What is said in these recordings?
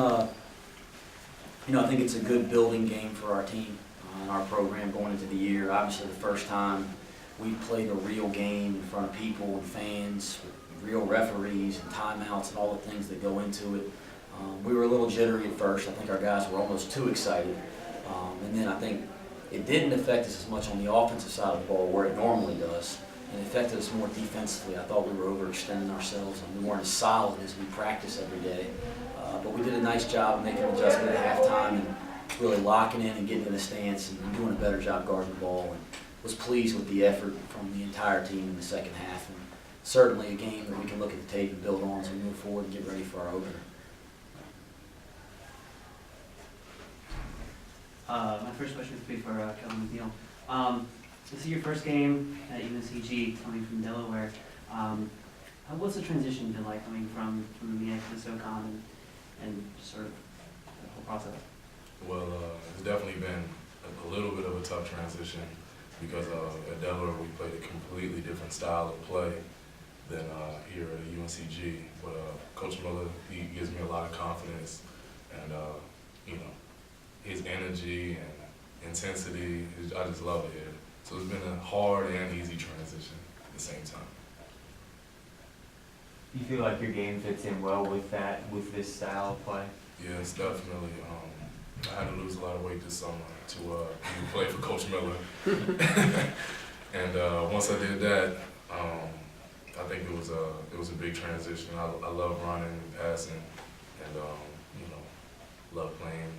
I think it's a good building game for our team and our program going into the year. Obviously, the first time we played a real game in front of people and fans, with real referees and timeouts and all the things that go into it. We were a little jittery at first. I think our guys were almost too excited. And then I think it didn't affect us as much on the offensive side of the ball where it normally does. And it affected us more defensively. I thought we were overextending ourselves and we weren't as solid as we practice every day. But we did a nice job of making an adjustment at halftime and really locking in and getting in the stance and doing a better job guarding the ball. And was pleased with the effort from the entire team in the second half. And certainly a game that we can look at the tape and build on as we move forward and get ready for our opener. My first question would be for Kellen McNeil. This is your first game at UNCG, coming from Delaware. What's the transition been like coming from MEAC to SoCon and sort of the whole process? Well, it's definitely been a little bit of a tough transition because at Delaware we played a completely different style of play than here at UNCG. But Coach Miller, he gives me a lot of confidence, and his energy and intensity, I just love it here. So it's been a hard and easy transition at the same time. You feel like your game fits in well with this style of play? Yes, definitely. I had to lose a lot of weight this summer to play for Coach Miller. And once I did that, I think it was a big transition. I love running and passing, and love playing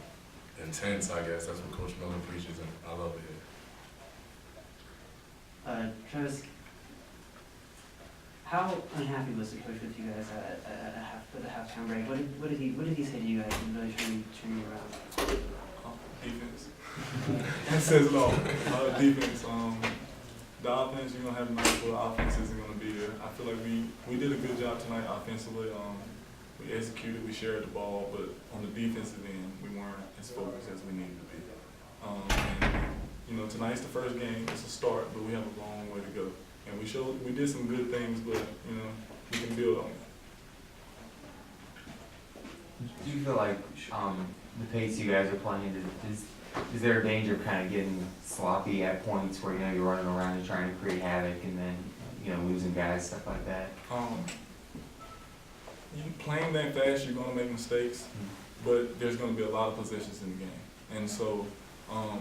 intense. I guess that's what Coach Miller preaches, and I love it. Travis, how unhappy was the coach with you guys at the halftime break? What did he say to you guys and really turn you around? Defense. That says it all. Defense. The offense, you're gonna have nights where the offense isn't gonna be there. I feel like we did a good job tonight offensively. We executed, we shared the ball, but on the defensive end, we weren't as focused as we needed to be. And tonight's the first game. It's a start, but we have a long way to go. And we did some good things, but we can build on it. Do you feel like the pace you guys are playing, is there a danger of kind of getting sloppy at points where you're running around and trying to create havoc and then losing guys, stuff like that? You playing that fast, you're gonna make mistakes, but there's gonna be a lot of possessions in the game. And so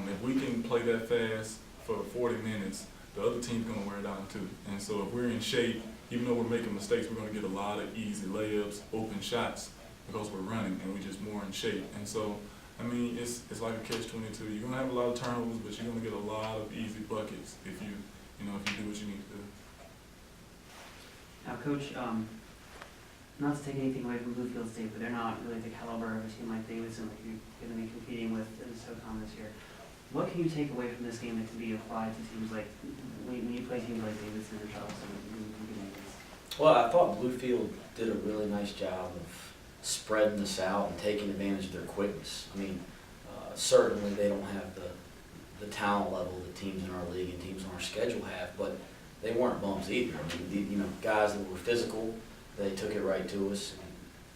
if we can play that fast for 40 minutes, the other team's gonna wear it down too. And so if we're in shape, even though we're making mistakes, we're gonna get a lot of easy layups, open shots, because we're running and we're just more in shape. And so, it's like a catch-22. You're gonna have a lot of turnovers, but you're gonna get a lot of easy buckets if you do what you need to do. Now, Coach, not to take anything away from Bluefield State, but they're not really the caliber of a team like Davidson that you're going to be competing with in SoCon this year. What can you take away from this game that can be applied to teams like, when you play teams like Davidson or Charleston? Well, I thought Bluefield did a really nice job of spreading this out and taking advantage of their quickness. Certainly they don't have the talent level that teams in our league and teams on our schedule have, but they weren't bums either. Guys that were physical, they took it right to us.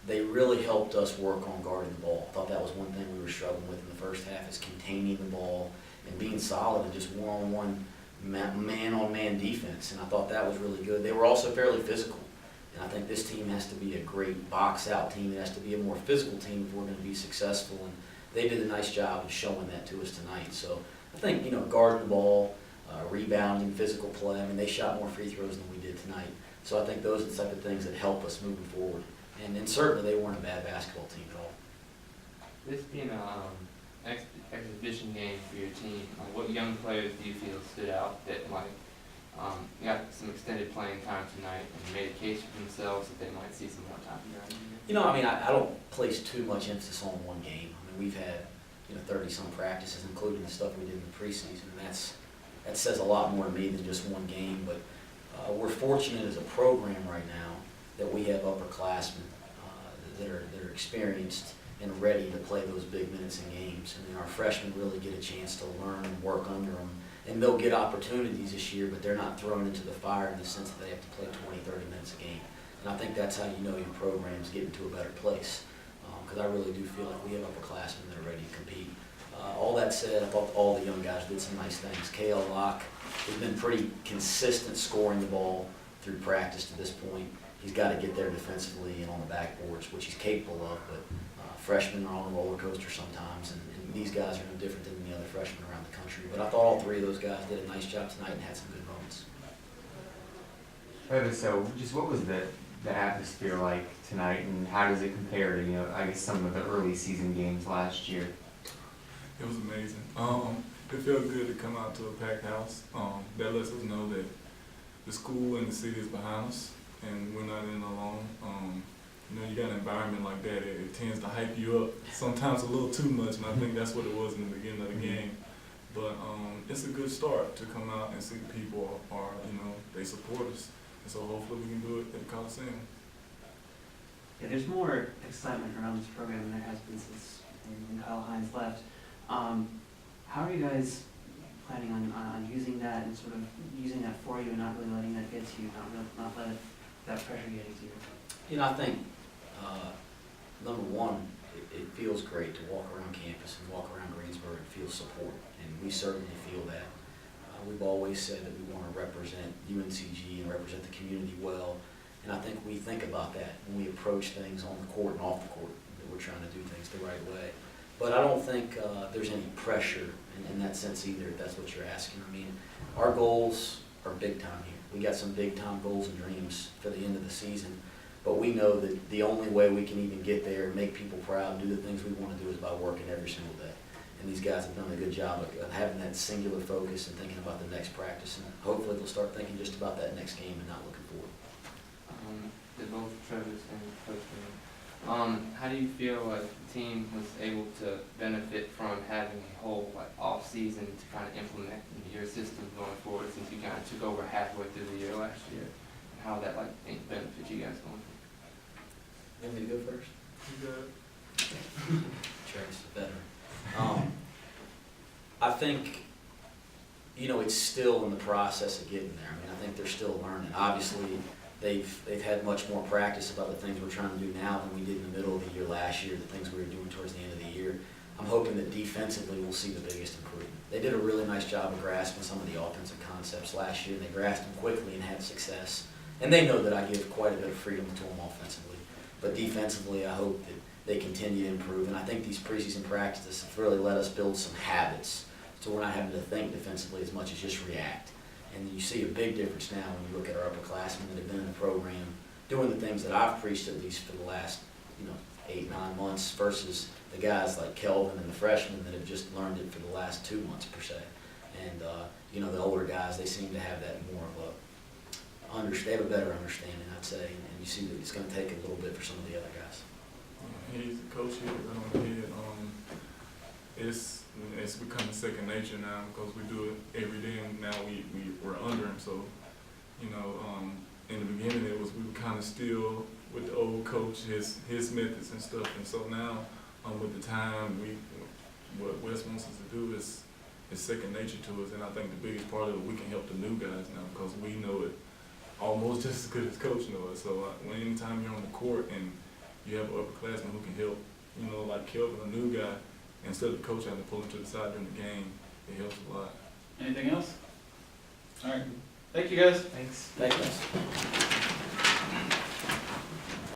They really helped us work on guarding the ball. I thought that was one thing we were struggling with in the first half, is containing the ball and being solid and just one-on-one, man-on-man defense. And I thought that was really good. They were also fairly physical. And I think this team has to be a great box-out team. It has to be a more physical team if we're going to be successful. And they did a nice job of showing that to us tonight. So I think, guarding the ball, rebounding, physical play. They shot more free throws than we did tonight. So I think those are the type of things that help us moving forward. And certainly they weren't a bad basketball team at all. This being an exhibition game for your team, what young players do you feel stood out that might got some extended playing time tonight and made a case for themselves that they might see some more time during the year? I don't place too much emphasis on one game. We've had 30-some practices, including the stuff we did in the preseason, and that says a lot more to me than just one game. But we're fortunate as a program right now that we have upperclassmen that are experienced and ready to play those big minutes in games. And then our freshmen really get a chance to learn and work under them. And they'll get opportunities this year, but they're not thrown into the fire in the sense that they have to play 20, 30 minutes a game. And I think that's how you know your program's getting to a better place. because I really do feel like we have upperclassmen that are ready to compete. All that said, I thought all the young guys did some nice things. K.L. Locke has been pretty consistent scoring the ball through practice to this point. He's got to get there defensively and on the backboards, which he's capable of, but freshmen are on a roller coaster sometimes, and these guys are no different than the other freshmen around the country. But I thought all three of those guys did a nice job tonight and had some good moments. So just what was the atmosphere like tonight, and how does it compare to, you know, I guess some of the early season games last year? It was amazing. It felt good to come out to a packed house. That lets us know that the school and the city is behind us, and we're not in it alone. You know, you got an environment like that, it tends to hype you up, sometimes a little too much, and I think that's what it was in the beginning of the game. But it's a good start to come out and see the people are, you know, they support us. And so hopefully we can do it at the Coliseum. Yeah, there's more excitement around this program than there has been since when Kyle Hines left. How are you guys planning on using that and sort of using that for you and not really letting that get to you, not let that pressure get to you? You know, I think, number one, it feels great to walk around campus and walk around Greensboro and feel support, and we certainly feel that. We've always said that we want to represent UNCG and represent the community well, and I think we think about that when we approach things on the court and off the court, that we're trying to do things the right way. But I don't think there's any pressure in that sense either, if that's what you're asking. I mean, our goals are big time here. We got some big time goals and dreams for the end of the season, but we know that the only way we can even get there and make people proud and do the things we want to do is by working every single day. And these guys have done a good job of having that singular focus and thinking about the next practice, and hopefully they'll start thinking just about that next game and not looking forward. To both Travis and Postgame. How do you feel like the team was able to benefit from having a whole off season to kind of implement your system going forward, since you kind of took over halfway through the year last year, and how that benefit you guys going forward? You want me to go first? You got it. Travis is better. I think, you know, it's still in the process of getting there. I mean, I think they're still learning. Obviously, they've had much more practice about the things we're trying to do now than we did in the middle of the year last year, the things we were doing towards the end of the year. I'm hoping that defensively we'll see the biggest improvement. They did a really nice job of grasping some of the offensive concepts last year, and they grasped them quickly and had success. And they know that I give quite a bit of freedom to them offensively. But defensively, I hope that they continue to improve. And I think these preseason practices have really let us build some habits, so we're not having to think defensively as much as just react. And you see a big difference now when you look at our upperclassmen that have been in the program doing the things that I've preached at least for the last, 8-9 months versus the guys like Kelvin and the freshmen that have just learned it for the last 2 months per se. And the older guys, they seem to have that more of they have a better understanding, I'd say, and you see that it's going to take a little bit for some of the other guys. He's a coach here, right on the head. It's becoming second nature now because we do it every day, and now we're under him. So, in the beginning we were kind of still with the old coach, his methods and stuff, and so now with the time, what Wes wants us to do is second nature to us, and I think the biggest part of it, we can help the new guys now because we know it almost just as good as coach knows it. So anytime you're on the court and you have an upperclassman who can help, like Kelvin, a new guy, instead of the coach having to pull him to the side during the game, it helps a lot. Anything else? All right. Thank you, guys. Thanks. Thank you.